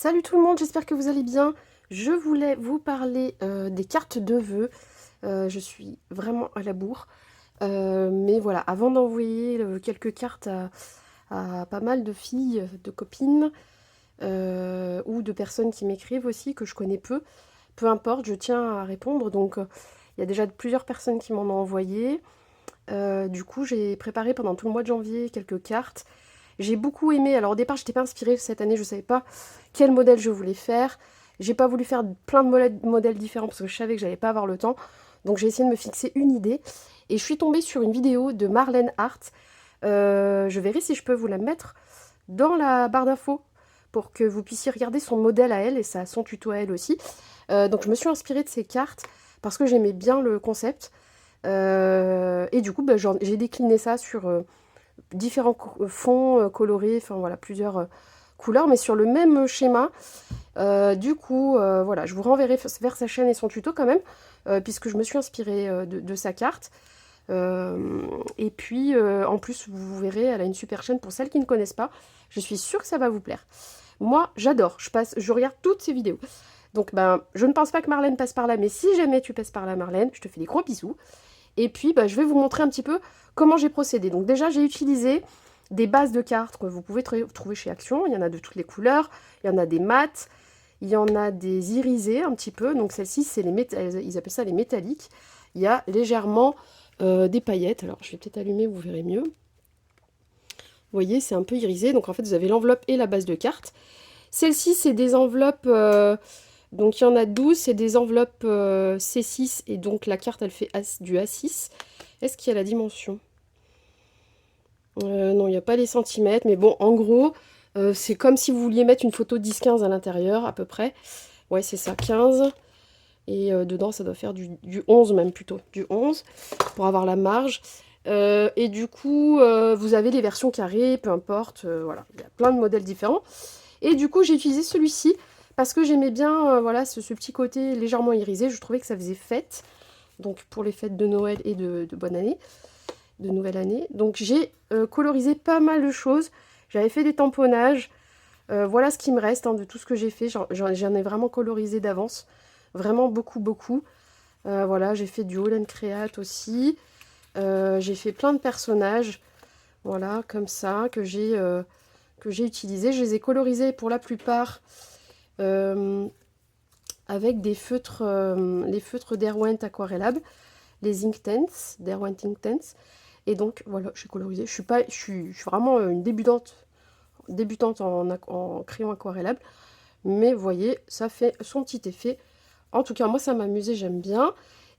Salut tout le monde, j'espère que vous allez bien. Je voulais vous parler des cartes de vœux. Je suis vraiment à la bourre. Mais voilà, avant d'envoyer quelques cartes à pas mal de filles, de copines, ou de personnes qui m'écrivent aussi, que je connais peu importe, je tiens à répondre. Donc il y a déjà plusieurs personnes qui m'en ont envoyé. Du coup, j'ai préparé pendant tout le mois de janvier quelques cartes. J'ai beaucoup aimé. Alors au départ, j'étais pas inspirée cette année, je savais pas quel modèle je voulais faire. J'ai pas voulu faire plein de modèles différents parce que je savais que j'allais pas avoir le temps. Donc j'ai essayé de me fixer une idée. Et je suis tombée sur une vidéo de Marlène Hart. Je verrai si je peux vous la mettre dans la barre d'infos pour que vous puissiez regarder son modèle à elle et son tuto à elle aussi. Donc je me suis inspirée de ces cartes parce que j'aimais bien le concept. Et du coup, bah, j'ai décliné ça sur différents fonds colorés, enfin voilà, plusieurs couleurs, mais sur le même schéma. Du coup, voilà, je vous renverrai vers sa chaîne et son tuto quand même, puisque je me suis inspirée de sa carte. Et puis, en plus, vous verrez, elle a une super chaîne pour celles qui ne connaissent pas. Je suis sûre que ça va vous plaire. Moi, j'adore, je regarde toutes ses vidéos. Donc, ben, je ne pense pas que Marlène passe par là, mais si jamais tu passes par là, Marlène, je te fais des gros bisous. Et puis, bah, je vais vous montrer un petit peu comment j'ai procédé. Donc déjà, j'ai utilisé des bases de cartes que vous pouvez trouver chez Action. Il y en a de toutes les couleurs. Il y en a des mates. Il y en a des irisées un petit peu. Donc celles-ci, ils appellent ça les métalliques. Il y a légèrement des paillettes. Alors, je vais peut-être allumer, vous verrez mieux. Vous voyez, c'est un peu irisé. Donc en fait, vous avez l'enveloppe et la base de cartes. Celles-ci, c'est des enveloppes... donc il y en a 12, c'est des enveloppes C6 et donc la carte elle fait du A6. Est-ce qu'il y a la dimension? Non, il n'y a pas les centimètres, mais bon, en gros, c'est comme si vous vouliez mettre une photo 10-15 à l'intérieur, à peu près. Ouais, c'est ça, 15. Et dedans, ça doit faire du 11 même plutôt, du 11, pour avoir la marge. Et du coup, vous avez les versions carrées, peu importe, voilà, il y a plein de modèles différents. Et du coup, j'ai utilisé celui-ci parce que j'aimais bien voilà, ce petit côté légèrement irisé. Je trouvais que ça faisait fête, donc pour les fêtes de Noël et de bonne année, de nouvelle année. Donc j'ai colorisé pas mal de choses. J'avais fait des tamponnages. Voilà ce qui me reste de tout ce que j'ai fait. J'en ai vraiment colorisé d'avance. Vraiment beaucoup, beaucoup. Voilà, j'ai fait du Haul and Create aussi. J'ai fait plein de personnages. Voilà, comme ça, que j'ai utilisé. Je les ai colorisés pour la plupart avec des feutres, les feutres Derwent Aquarellable, les Inktense, Derwent Inktense. Et donc voilà, j'ai colorisé. Je suis vraiment une débutante en crayon aquarellable. Mais vous voyez, ça fait son petit effet. En tout cas, moi ça m'a amusé, j'aime bien.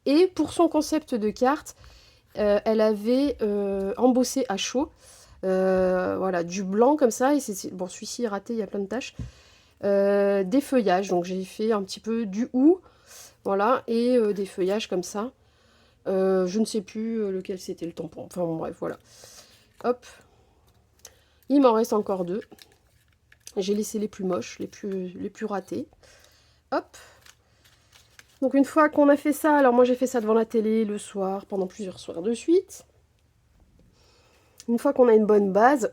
Et pour son concept de carte, elle avait embossé à chaud. Voilà, du blanc comme ça. Et bon, celui-ci est raté, il y a plein de taches. Des feuillages, donc j'ai fait un petit peu du hou, voilà, et des feuillages comme ça. Je ne sais plus lequel c'était le tampon, enfin bon, bref, voilà. Hop, il m'en reste encore deux. J'ai laissé les plus moches, les plus ratés. Hop. Donc une fois qu'on a fait ça, alors moi j'ai fait ça devant la télé le soir, pendant plusieurs soirs de suite. Une fois qu'on a une bonne base,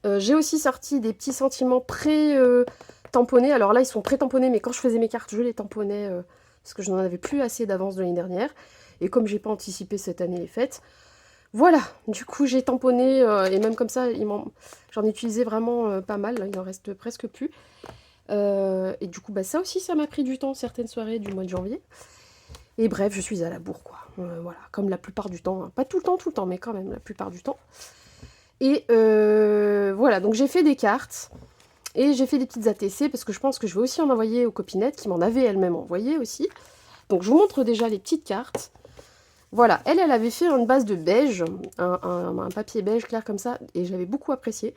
j'ai aussi sorti des petits sentiments pré-tamponnés. Alors là, ils sont pré-tamponnés, mais quand je faisais mes cartes, je les tamponnais parce que je n'en avais plus assez d'avance de l'année dernière. Et comme j'ai pas anticipé cette année les fêtes, voilà. Du coup, j'ai tamponné et même comme ça, j'en ai utilisé vraiment pas mal. Là, il en reste presque plus. Et du coup, bah, ça aussi, ça m'a pris du temps, certaines soirées du mois de janvier. Et bref, je suis à la bourre, quoi. Voilà, comme la plupart du temps. Hein. Pas tout le temps, mais quand même la plupart du temps. Et voilà, donc j'ai fait des cartes et j'ai fait des petites ATC parce que je pense que je vais aussi en envoyer aux copinettes qui m'en avaient elles-mêmes envoyé aussi. Donc je vous montre déjà les petites cartes. Voilà, elle avait fait une base de beige, un papier beige clair comme ça, et j'avais beaucoup apprécié.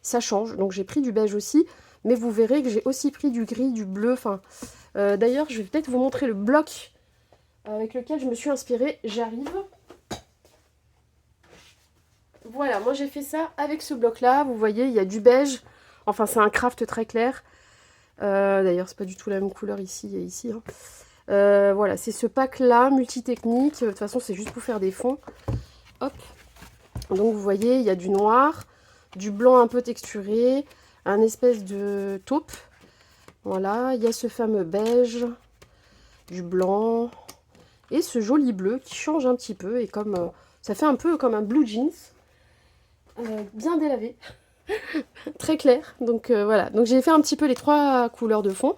Ça change, donc j'ai pris du beige aussi, mais vous verrez que j'ai aussi pris du gris, du bleu, enfin... D'ailleurs, je vais peut-être vous montrer le bloc avec lequel je me suis inspirée. J'arrive... Voilà, moi j'ai fait ça avec ce bloc-là. Vous voyez, il y a du beige. Enfin, c'est un craft très clair. D'ailleurs, c'est pas du tout la même couleur ici et ici. Hein. Voilà, c'est ce pack-là, multitechnique. De toute façon, c'est juste pour faire des fonds. Hop. Donc, vous voyez, il y a du noir, du blanc un peu texturé, un espèce de taupe. Voilà, il y a ce fameux beige, du blanc et ce joli bleu qui change un petit peu et comme ça fait un peu comme un blue jeans, bien délavé, très clair. Donc voilà, donc j'ai fait un petit peu les 3 couleurs de fond.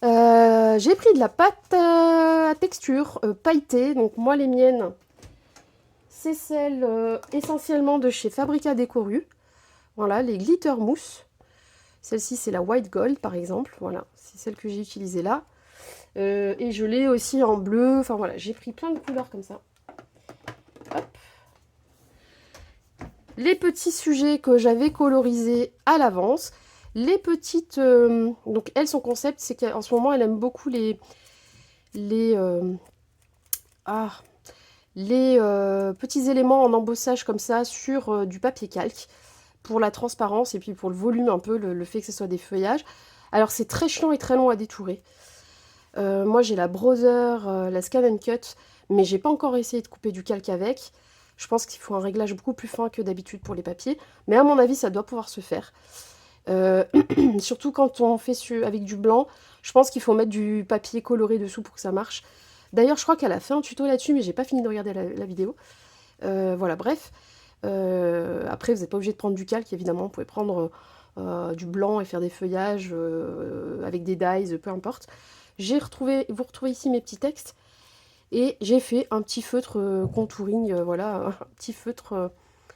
J'ai pris de la pâte à texture pailletée, donc moi les miennes, c'est celles essentiellement de chez Fabrica Décoru. Voilà, les glitter mousse. Celle-ci, c'est la White Gold, par exemple. Voilà, c'est celle que j'ai utilisée là. Et je l'ai aussi en bleu. Enfin voilà, j'ai pris plein de couleurs comme ça. Hop. Les petits sujets que j'avais colorisés à l'avance. Les petites... donc, elle, son concept, c'est qu'en ce moment, elle aime beaucoup les petits éléments en embossage comme ça sur du papier calque. Pour la transparence et puis pour le volume un peu, le fait que ce soit des feuillages. Alors c'est très chiant et très long à détourer. Moi j'ai la Brother, la Scan Cut, mais j'ai pas encore essayé de couper du calque avec. Je pense qu'il faut un réglage beaucoup plus fin que d'habitude pour les papiers, mais à mon avis ça doit pouvoir se faire. Surtout quand on fait avec du blanc, je pense qu'il faut mettre du papier coloré dessous pour que ça marche. D'ailleurs je crois qu'elle a fait un tuto là-dessus, mais j'ai pas fini de regarder la vidéo. Voilà, bref. Après, vous n'êtes pas obligé de prendre du calque, évidemment. Vous pouvez prendre du blanc et faire des feuillages avec des dies, peu importe. Vous retrouvez ici mes petits textes. Et j'ai fait un petit feutre contouring, voilà, un petit feutre,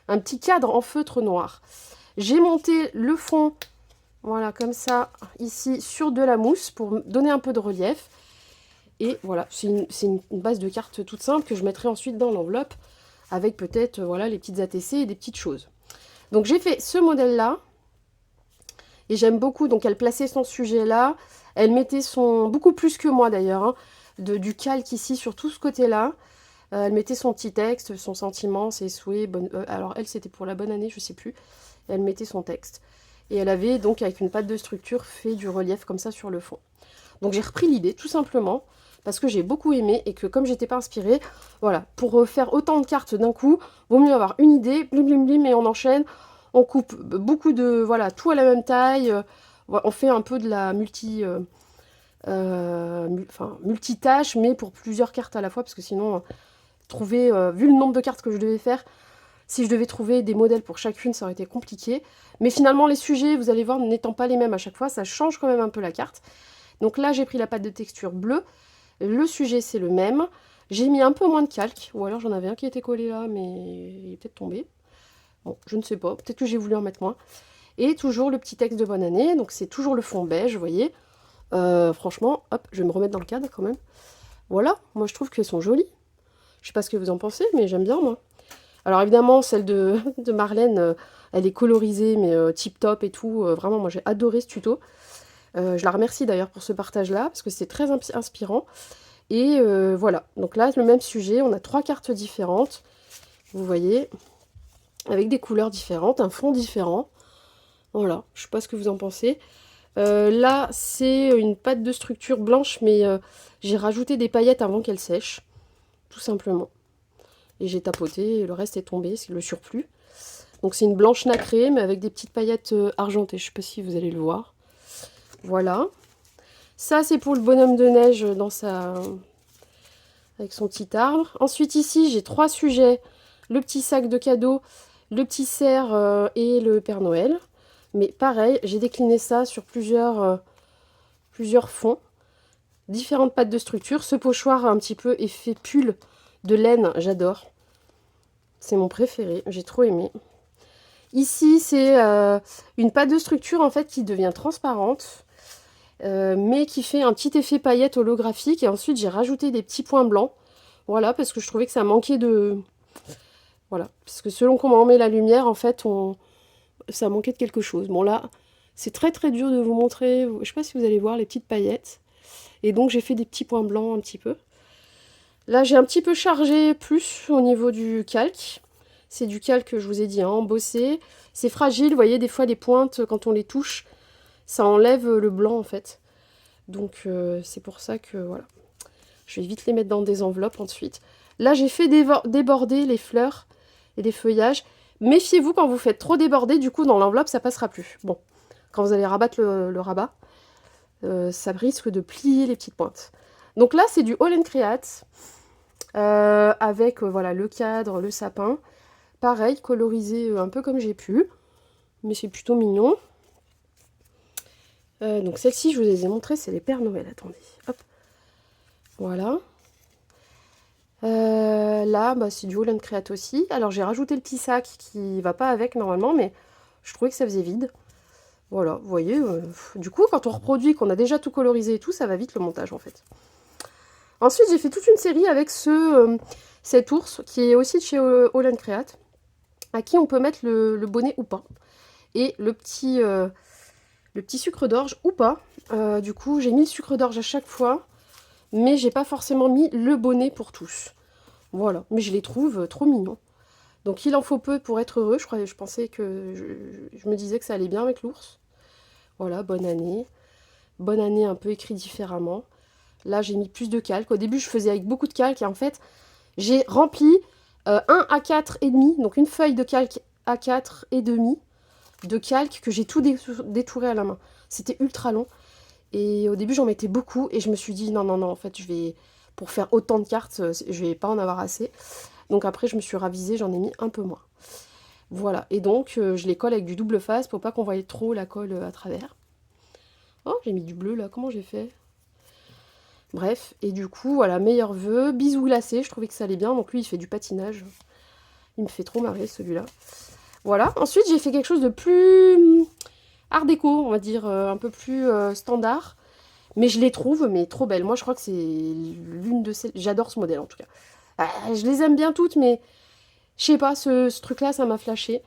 un petit cadre en feutre noir. J'ai monté le fond, voilà, comme ça, ici, sur de la mousse pour donner un peu de relief. Et voilà, c'est une base de cartes toute simple que je mettrai ensuite dans l'enveloppe avec peut-être voilà, les petites ATC et des petites choses. Donc j'ai fait ce modèle-là, et j'aime beaucoup, donc elle plaçait son sujet là, elle mettait beaucoup plus que moi d'ailleurs, hein, du calque ici sur tout ce côté-là, elle mettait son petit texte, son sentiment, ses souhaits, alors elle c'était pour la bonne année, je sais plus, et elle mettait son texte. Et elle avait donc avec une pâte de structure fait du relief comme ça sur le fond. Donc j'ai repris l'idée tout simplement, parce que j'ai beaucoup aimé et que comme j'étais pas inspirée, voilà, pour faire autant de cartes d'un coup, vaut mieux avoir une idée, blim blim blim, et on enchaîne, on coupe beaucoup de, voilà, tout à la même taille, on fait un peu de la multitâche, mais pour plusieurs cartes à la fois, parce que sinon, vu le nombre de cartes que je devais faire, si je devais trouver des modèles pour chacune, ça aurait été compliqué. Mais finalement, les sujets, vous allez voir, n'étant pas les mêmes à chaque fois, ça change quand même un peu la carte. Donc là, j'ai pris la pâte de texture bleue. Le sujet, c'est le même. J'ai mis un peu moins de calque. Ou alors, j'en avais un qui était collé là, mais il est peut-être tombé. Bon, je ne sais pas. Peut-être que j'ai voulu en mettre moins. Et toujours le petit texte de bonne année. Donc, c'est toujours le fond beige, vous voyez. Franchement, hop, je vais me remettre dans le cadre quand même. Voilà, moi, je trouve qu'elles sont jolies. Je sais pas ce que vous en pensez, mais j'aime bien, moi. Alors, évidemment, celle de Marlène, elle est colorisée, mais tip top et tout. Vraiment, moi, j'ai adoré ce tuto. Je la remercie d'ailleurs pour ce partage-là, parce que c'est très inspirant. Et voilà, donc là, le même sujet, on a 3 cartes différentes, vous voyez, avec des couleurs différentes, un fond différent. Voilà, je sais pas ce que vous en pensez. Là, c'est une pâte de structure blanche, mais j'ai rajouté des paillettes avant qu'elle sèche, tout simplement. Et j'ai tapoté, et le reste est tombé, c'est le surplus. Donc c'est une blanche nacrée, mais avec des petites paillettes argentées, je sais pas si vous allez le voir. Voilà. Ça, c'est pour le bonhomme de neige avec son petit arbre. Ensuite, ici, j'ai 3 sujets. Le petit sac de cadeaux, le petit cerf et le Père Noël. Mais pareil, j'ai décliné ça sur plusieurs fonds. Différentes pâtes de structure. Ce pochoir un petit peu effet pull de laine, j'adore. C'est mon préféré, j'ai trop aimé. Ici, c'est une pâte de structure en fait qui devient transparente. Mais qui fait un petit effet paillette holographique. Et ensuite, j'ai rajouté des petits points blancs. Voilà, parce que je trouvais que ça manquait de... Voilà, parce que selon comment on met la lumière, en fait, ça manquait de quelque chose. Bon, là, c'est très très dur de vous montrer. Je sais pas si vous allez voir les petites paillettes. Et donc, j'ai fait des petits points blancs un petit peu. Là, j'ai un petit peu chargé plus au niveau du calque. C'est du calque, je vous ai dit, hein, embossé. C'est fragile, vous voyez, des fois, les pointes, quand on les touche, ça enlève le blanc en fait. Donc c'est pour ça que voilà. Je vais vite les mettre dans des enveloppes ensuite. Là j'ai fait déborder les fleurs et les feuillages. Méfiez-vous quand vous faites trop déborder, du coup dans l'enveloppe ça passera plus. Bon, quand vous allez rabattre le rabat. ça risque de plier les petites pointes. Donc là, c'est du All Create, avec voilà, le cadre, le sapin. Pareil, colorisé un peu comme j'ai pu, mais c'est plutôt mignon. Donc celle-ci, je vous les ai montrées, c'est les Pères Noël. Attendez, hop. Voilà. Là, bah, c'est du All Create aussi. Alors j'ai rajouté le petit sac qui va pas avec normalement, mais je trouvais que ça faisait vide. Voilà, vous voyez, du coup, quand on reproduit, qu'on a déjà tout colorisé et tout, ça va vite le montage en fait. Ensuite, j'ai fait toute une série avec cet ours qui est aussi de chez All Create, à qui on peut mettre le bonnet ou pas. Et le petit sucre d'orge ou pas. Du coup, j'ai mis le sucre d'orge à chaque fois, mais j'ai pas forcément mis le bonnet pour tous. Voilà, mais je les trouve trop mignons. Donc il en faut peu pour être heureux. Je pensais que je me disais que ça allait bien avec l'ours. Voilà, bonne année. Bonne année un peu écrit différemment. Là, j'ai mis plus de calque. Au début, je faisais avec beaucoup de calque et en fait, j'ai rempli un A4 et demi, donc une feuille de calque A4 et demi de calque que j'ai tout détouré à la main. C'était ultra long et au début, j'en mettais beaucoup et je me suis dit non, non, non, en fait, pour faire autant de cartes, je vais pas en avoir assez. Donc après, je me suis ravisée, j'en ai mis un peu moins. Voilà, et donc, je les colle avec du double face pour pas qu'on voie trop la colle à travers. Oh, j'ai mis du bleu là, comment j'ai fait? Bref, et du coup, voilà, meilleur vœu, bisous glacés, je trouvais que ça allait bien, donc lui, il fait du patinage. Il me fait trop marrer, celui-là. Voilà, ensuite, j'ai fait quelque chose de plus art déco, on va dire, un peu plus standard. Mais je les trouve, mais trop belles. Moi, je crois que c'est l'une de celles... J'adore ce modèle, en tout cas. Je les aime bien toutes, mais je sais pas, ce truc-là, ça m'a flashé.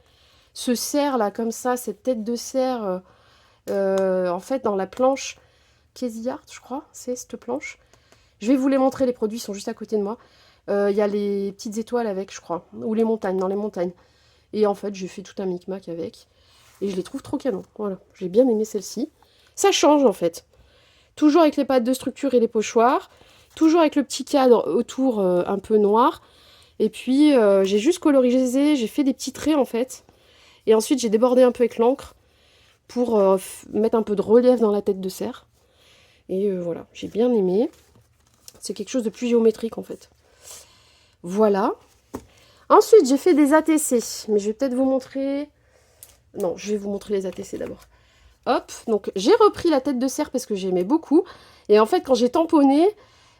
Ce cerf, là, comme ça, cette tête de cerf, en fait, dans la planche Casey Art, je crois, c'est cette planche. Je vais vous les montrer, les produits sont juste à côté de moi. Il y a les petites étoiles avec, je crois, ou les montagnes, dans les montagnes. Et en fait, j'ai fait tout un micmac avec. Et je les trouve trop canon. Voilà, j'ai bien aimé celle-ci. Ça change, en fait. Toujours avec les pattes de structure et les pochoirs. Toujours avec le petit cadre autour un peu noir. Et puis, j'ai juste colorisé, j'ai fait des petits traits, en fait. Et ensuite, j'ai débordé un peu avec l'encre pour mettre un peu de relief dans la tête de cerf. Et voilà, j'ai bien aimé. C'est quelque chose de plus géométrique, en fait. Voilà. Ensuite, j'ai fait des ATC. Mais je vais peut-être vous montrer... Non, je vais vous montrer les ATC d'abord. Hop, donc j'ai repris la tête de cerf parce que j'aimais beaucoup. Et en fait, quand j'ai tamponné,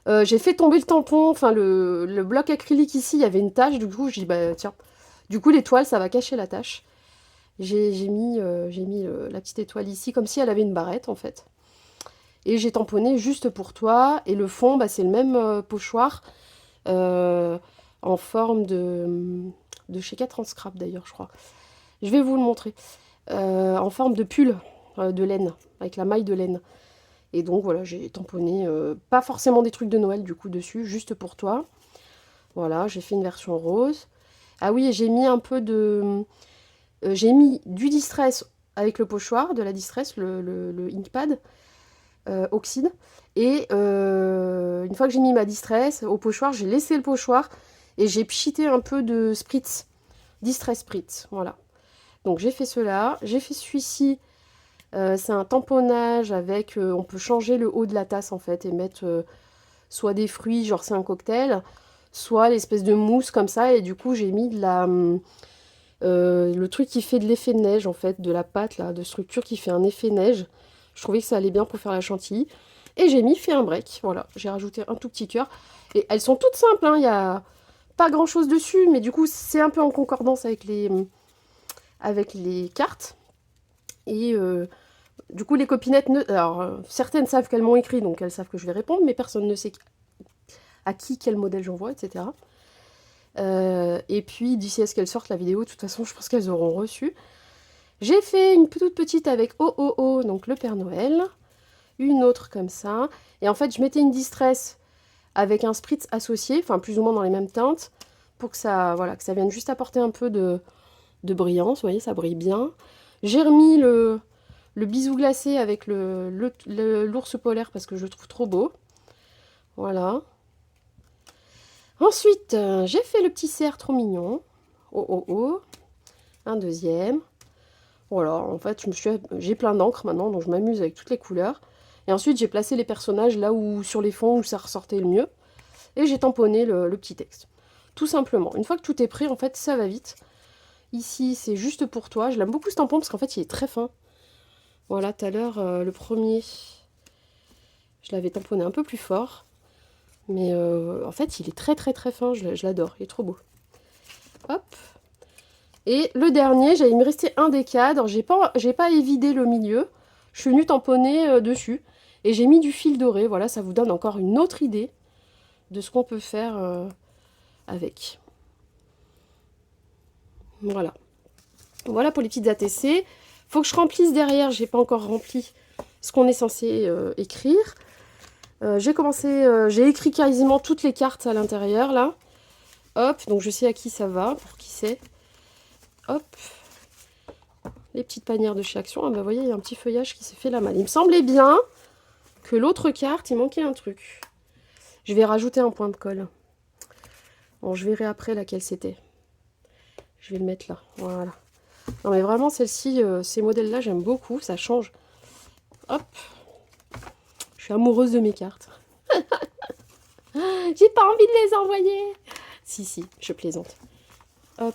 j'ai fait tomber le tampon, enfin le bloc acrylique ici, il y avait une tache. Du coup, j'ai dit, bah tiens, du coup l'étoile, ça va cacher la tache. J'ai mis la petite étoile ici, comme si elle avait une barrette en fait. Et j'ai tamponné juste pour toi. Et le fond, bah, c'est le même pochoir en forme de chez 4 en scrap d'ailleurs, je crois. Je vais vous le montrer. En forme de pull de laine, avec la maille de laine. Et donc voilà, j'ai tamponné, pas forcément des trucs de Noël du coup dessus, juste pour toi. Voilà, j'ai fait une version rose. Ah oui, et j'ai mis un peu de... j'ai mis du distress avec le pochoir, de la distress, le inkpad oxyde. Et une fois que j'ai mis ma distress au pochoir, j'ai laissé le pochoir et j'ai pchité un peu de spritz, distress spritz, voilà. Donc j'ai fait cela, j'ai fait celui-ci. C'est un tamponnage avec, on peut changer le haut de la tasse en fait et mettre soit des fruits, genre c'est un cocktail, soit l'espèce de mousse comme ça. Et du coup j'ai mis le truc qui fait de l'effet de neige en fait, de la pâte là, de structure qui fait un effet neige. Je trouvais que ça allait bien pour faire la chantilly. Et j'ai fait un break, voilà, j'ai rajouté un tout petit cœur. Et elles sont toutes simples, hein, il n'y a pas grand chose dessus, mais du coup c'est un peu en concordance avec les cartes. Et du coup, les copinettes, alors certaines savent qu'elles m'ont écrit, donc elles savent que je vais répondre, mais personne ne sait à qui, quel modèle j'envoie, etc. Et puis, d'ici à ce qu'elles sortent la vidéo, de toute façon, je pense qu'elles auront reçu. J'ai fait une toute petite avec OOO, donc le Père Noël. Une autre comme ça. Et en fait, je mettais une distress avec un spritz associé, enfin plus ou moins dans les mêmes teintes, pour que ça, voilà, que ça vienne juste apporter un peu de brillance. Vous voyez, ça brille bien. J'ai remis le bisou glacé avec l'ours polaire parce que je le trouve trop beau. Voilà. Ensuite, j'ai fait le petit cerf trop mignon. Oh oh oh. Un deuxième. Voilà, en fait, j'ai plein d'encre maintenant, donc je m'amuse avec toutes les couleurs. Et ensuite, j'ai placé les personnages là où, sur les fonds où ça ressortait le mieux. Et j'ai tamponné le petit texte. Tout simplement. Une fois que tout est prêt, en fait, ça va vite. Ici, c'est juste pour toi. Je l'aime beaucoup ce tampon parce qu'en fait, il est très fin. Voilà, tout à l'heure, le premier, je l'avais tamponné un peu plus fort. Mais en fait, il est très très très fin. Je l'adore. Il est trop beau. Hop. Et le dernier, il me restait un des cadres. J'ai pas évidé le milieu. Je suis venue tamponner dessus. Et j'ai mis du fil doré. Voilà, ça vous donne encore une autre idée de ce qu'on peut faire avec. Voilà. Voilà pour les petites ATC. Faut que je remplisse derrière. J'ai pas encore rempli ce qu'on est censé écrire. J'ai écrit quasiment toutes les cartes à l'intérieur là. Hop, donc je sais à qui ça va, pour qui c'est. Hop. Les petites panières de chez Action. Ah bah vous voyez, il y a un petit feuillage qui s'est fait la malle. Il me semblait bien que l'autre carte, il manquait un truc. Je vais rajouter un point de colle. Bon, je verrai après laquelle c'était. Je vais le mettre là. Voilà. Non mais vraiment, celle-ci, ces modèles-là, j'aime beaucoup. Ça change. Hop. Je suis amoureuse de mes cartes. J'ai pas envie de les envoyer. Si, je plaisante. Hop.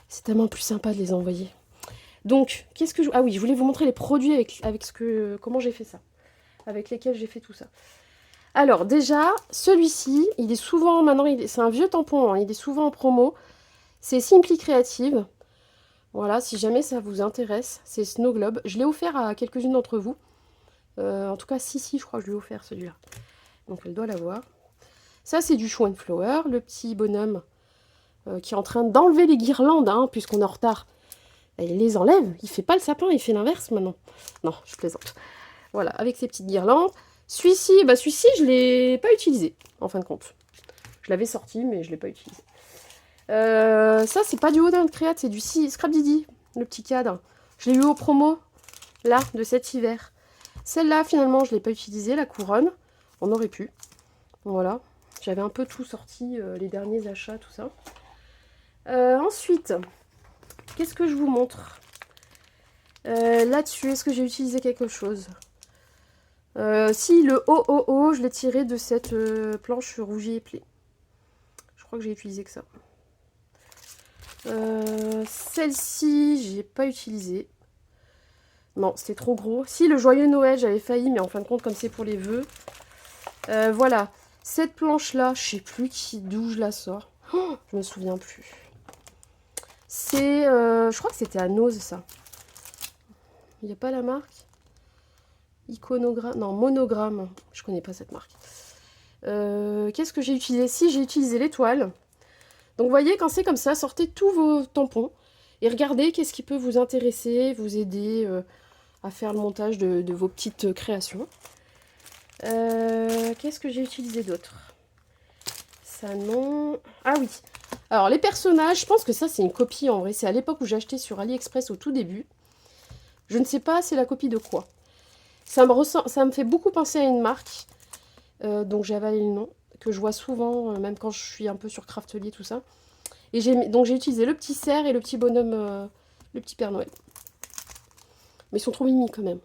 C'est tellement plus sympa de les envoyer. Donc, qu'est-ce que je... Ah oui, je voulais vous montrer les produits avec ce que... Comment j'ai fait ça. Avec lesquels j'ai fait tout ça. Alors, déjà, celui-ci, il est souvent... Maintenant, c'est un vieux tampon, hein, il est souvent en promo. C'est Simply Creative. Voilà, si jamais ça vous intéresse. C'est Snow Globe. Je l'ai offert à quelques-unes d'entre vous. En tout cas, si, je crois que je lui ai offert celui-là. Donc, elle doit l'avoir. Ça, c'est du Show and Flower. Le petit bonhomme qui est en train d'enlever les guirlandes, hein, puisqu'on est en retard. Et il les enlève. Il fait pas le sapin, il fait l'inverse maintenant. Non, je plaisante. Voilà, avec ses petites guirlandes. Celui-ci, je l'ai pas utilisé, en fin de compte. Je l'avais sorti, mais je l'ai pas utilisé. Ça, c'est pas du Odin Create, c'est du Scrap Didi, le petit cadre. Je l'ai eu au promo, là, de cet hiver. Celle-là, finalement, je l'ai pas utilisée, la couronne. On aurait pu. Voilà. J'avais un peu tout sorti, les derniers achats, tout ça. Ensuite, qu'est-ce que je vous montre là-dessus, est-ce que j'ai utilisé quelque chose? Si, le OOO, je l'ai tiré de cette planche rougie et plée. Je crois que j'ai utilisé que ça. Celle-ci, j'ai pas utilisé. Non, c'était trop gros. Si, le Joyeux Noël, j'avais failli, mais en fin de compte, comme c'est pour les vœux. Voilà. Cette planche-là, je sais plus d'où je la sors. Oh, je me souviens plus. C'est... je crois que c'était à Nose, ça. Il n'y a pas la marque? Iconogramme... Non, Monogramme. Je connais pas cette marque. Qu'est-ce que j'ai utilisé? Si, j'ai utilisé l'étoile. Donc, vous voyez, quand c'est comme ça, sortez tous vos tampons et regardez qu'est-ce qui peut vous intéresser, vous aider à faire le montage de vos petites créations. Qu'est-ce que j'ai utilisé d'autre? Ça, non... Ah oui. Alors, les personnages, je pense que ça, c'est une copie, en vrai. C'est à l'époque où j'ai acheté sur AliExpress au tout début. Je ne sais pas c'est la copie de quoi. Ça me fait beaucoup penser à une marque, donc j'ai avalé le nom, que je vois souvent, même quand je suis un peu sur Craftly, tout ça. Et donc j'ai utilisé le petit cerf et le petit bonhomme, le petit Père Noël. Mais ils sont trop mimi quand même.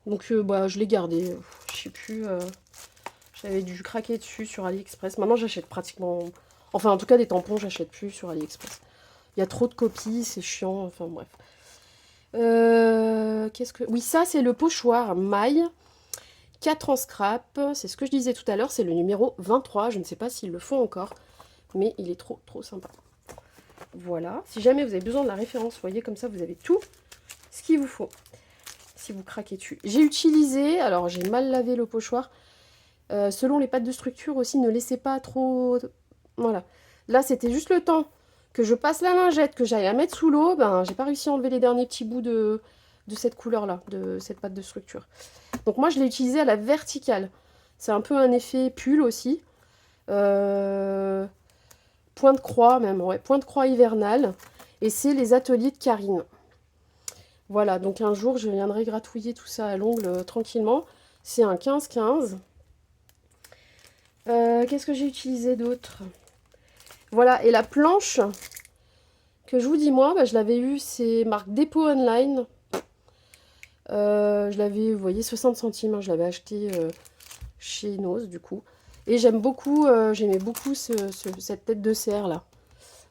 Donc je l'ai gardé. Je sais plus, j'avais dû craquer dessus sur AliExpress. Maintenant j'achète pratiquement... Enfin en tout cas des tampons, j'achète plus sur AliExpress. Il y a trop de copies, c'est chiant, enfin bref. Qu'est-ce que... Oui, ça, c'est le pochoir maille. 4 en scrap. C'est ce que je disais tout à l'heure. C'est le numéro 23. Je ne sais pas s'ils le font encore. Mais il est trop, trop sympa. Voilà. Si jamais vous avez besoin de la référence, vous voyez, comme ça, vous avez tout ce qu'il vous faut. Si vous craquez dessus. J'ai utilisé... Alors, j'ai mal lavé le pochoir. Selon les pattes de structure aussi, ne laissez pas trop... Voilà. Là, c'était juste le temps que je passe la lingette, que j'aille la mettre sous l'eau, ben j'ai pas réussi à enlever les derniers petits bouts de cette couleur-là, de cette pâte de structure. Donc moi, je l'ai utilisé à la verticale. C'est un peu un effet pull aussi. Point de croix même, ouais, point de croix hivernal. Et c'est les ateliers de Karine. Voilà, donc un jour, je viendrai gratouiller tout ça à l'ongle tranquillement. C'est un 15-15. Qu'est-ce que j'ai utilisé d'autre? Voilà, et la planche que je vous dis moi, je l'avais eue, c'est marque Dépôt Online. Je l'avais, vous voyez, 60 centimes, hein, je l'avais acheté chez Noz, du coup. Et j'aime beaucoup, j'aimais beaucoup cette tête de cerf, là.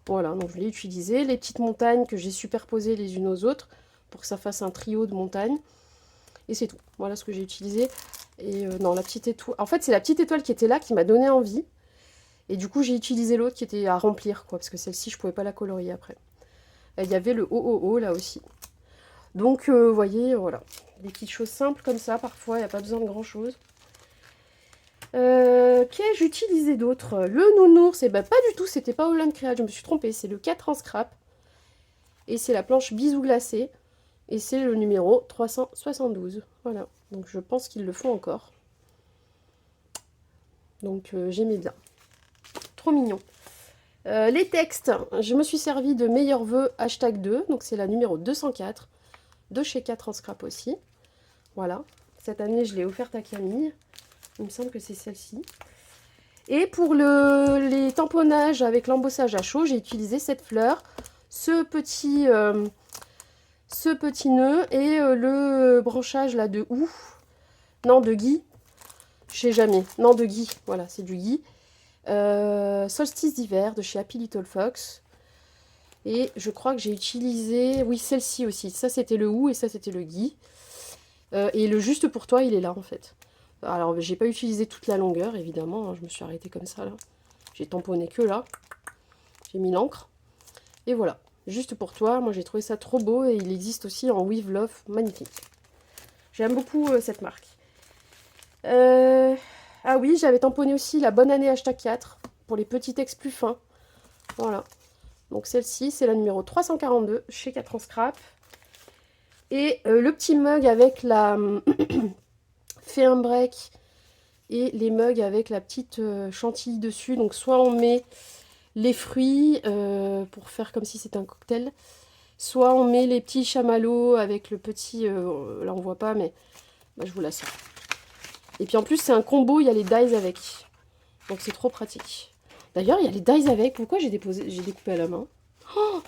Voilà, donc je l'ai utilisé. Les petites montagnes que j'ai superposées les unes aux autres pour que ça fasse un trio de montagnes. Et c'est tout. Voilà ce que j'ai utilisé. Et non, la petite étoile... En fait, c'est la petite étoile qui était là qui m'a donné envie. Et du coup, j'ai utilisé l'autre qui était à remplir, quoi. Parce que celle-ci, je pouvais pas la colorier après. Et il y avait le OOO, là aussi. Donc, vous voyez, voilà. Des petites choses simples comme ça, parfois, il n'y a pas besoin de grand-chose. Qu'ai-je utilisé d'autre? Le nounours, et ben pas du tout, c'était pas Holland Créate, je me suis trompée, c'est le 4 en scrap. Et c'est la planche bisous glacés. Et c'est le numéro 372. Voilà, donc je pense qu'ils le font encore. Donc j'aimais bien. Trop mignon. Les textes, je me suis servi de meilleurs vœux #2, donc c'est la numéro 204, de chez 4 en scrap aussi. Voilà, cette année je l'ai offerte à Camille. Il me semble que c'est celle-ci. Et pour les tamponnages avec l'embossage à chaud, j'ai utilisé cette fleur, ce petit nœud et le branchage là de houx. Non, de gui. Je sais jamais. Non, de gui. Voilà, c'est du gui. Solstice d'hiver de chez Happy Little Fox. Et je crois que j'ai utilisé... Oui, celle-ci aussi. Ça, c'était le houx et ça, c'était le gui. Et le juste pour toi, il est là, en fait. Alors, j'ai pas utilisé toute la longueur, évidemment. Hein, je me suis arrêtée comme ça, là. J'ai tamponné que là. J'ai mis l'encre. Et voilà. Juste pour toi. Moi, j'ai trouvé ça trop beau. Et il existe aussi en Weave Love. Magnifique. J'aime beaucoup cette marque. Ah oui, j'avais tamponné aussi la bonne année #4 pour les petits textes plus fins. Voilà. Donc celle-ci, c'est la numéro 342 chez 4 en scrap. Et le petit mug avec la fait un break et les mugs avec la petite chantilly dessus. Donc soit on met les fruits pour faire comme si c'était un cocktail, soit on met les petits chamallows avec le petit... là on voit pas, mais bah, je vous la sors. Et puis en plus c'est un combo, il y a les dies avec. Donc c'est trop pratique. D'ailleurs il y a les dies avec. Pourquoi j'ai découpé à la main? Oh,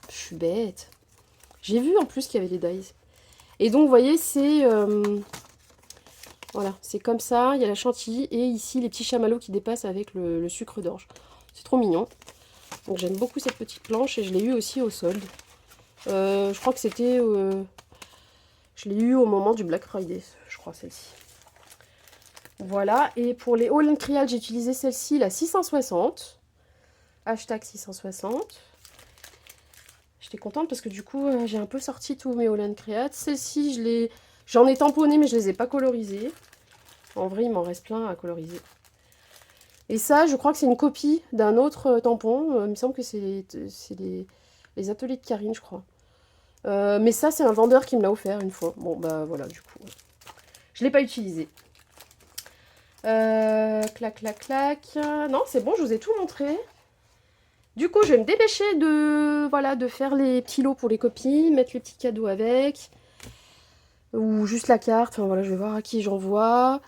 je suis bête. J'ai vu en plus qu'il y avait les dies. Et donc vous voyez c'est... voilà, c'est comme ça, il y a la chantilly et ici les petits chamallows qui dépassent avec le sucre d'orge. C'est trop mignon. Donc j'aime beaucoup cette petite planche et je l'ai eu aussi au solde. Je crois que c'était... je l'ai eu au moment du Black Friday, je crois, celle-ci. Voilà, et pour les Holland Créate, j'ai utilisé celle-ci, la 660. #660. J'étais contente parce que du coup, j'ai un peu sorti tous mes Holland Créate. Celle-ci, j'en ai tamponné, mais je les ai pas colorisées. En vrai, il m'en reste plein à coloriser. Et ça, je crois que c'est une copie d'un autre tampon. Il me semble que c'est les ateliers de Karine, je crois. Mais ça, c'est un vendeur qui me l'a offert une fois. Bon, bah voilà, du coup. Je ne l'ai pas utilisé. Clac, clac, clac. Non, c'est bon, je vous ai tout montré. Du coup, je vais me dépêcher de faire les petits lots pour les copines, mettre les petits cadeaux avec. Ou juste la carte. Enfin, voilà, je vais voir à qui j'envoie.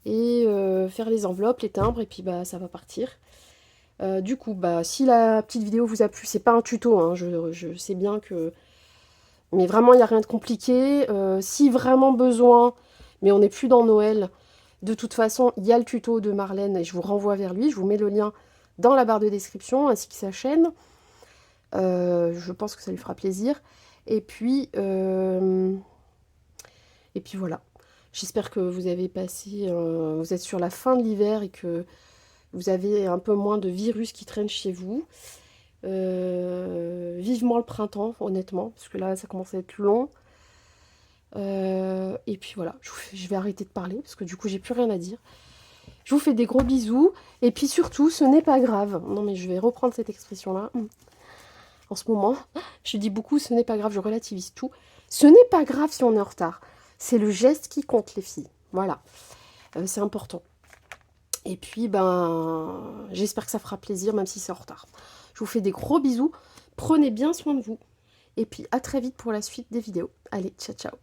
Et faire les enveloppes, les timbres, et puis bah ça va partir. Du coup, bah si la petite vidéo vous a plu, c'est pas un tuto, hein, je sais bien que... Mais vraiment, il n'y a rien de compliqué. Si vraiment besoin, mais on n'est plus dans Noël, de toute façon, il y a le tuto de Marlène, et je vous renvoie vers lui. Je vous mets le lien dans la barre de description, ainsi que sa chaîne. Je pense que ça lui fera plaisir. Et puis voilà. J'espère que vous avez passé, vous êtes sur la fin de l'hiver et que vous avez un peu moins de virus qui traînent chez vous. Vivement le printemps, honnêtement, parce que là, ça commence à être long. Et puis voilà, je vais arrêter de parler, parce que du coup, j'ai plus rien à dire. Je vous fais des gros bisous. Et puis surtout, ce n'est pas grave. Non, mais je vais reprendre cette expression-là. En ce moment, je dis beaucoup, ce n'est pas grave, je relativise tout. Ce n'est pas grave si on est en retard. C'est le geste qui compte, les filles. Voilà. C'est important. Et puis, ben, j'espère que ça fera plaisir, même si c'est en retard. Je vous fais des gros bisous. Prenez bien soin de vous. Et puis, à très vite pour la suite des vidéos. Allez, ciao, ciao.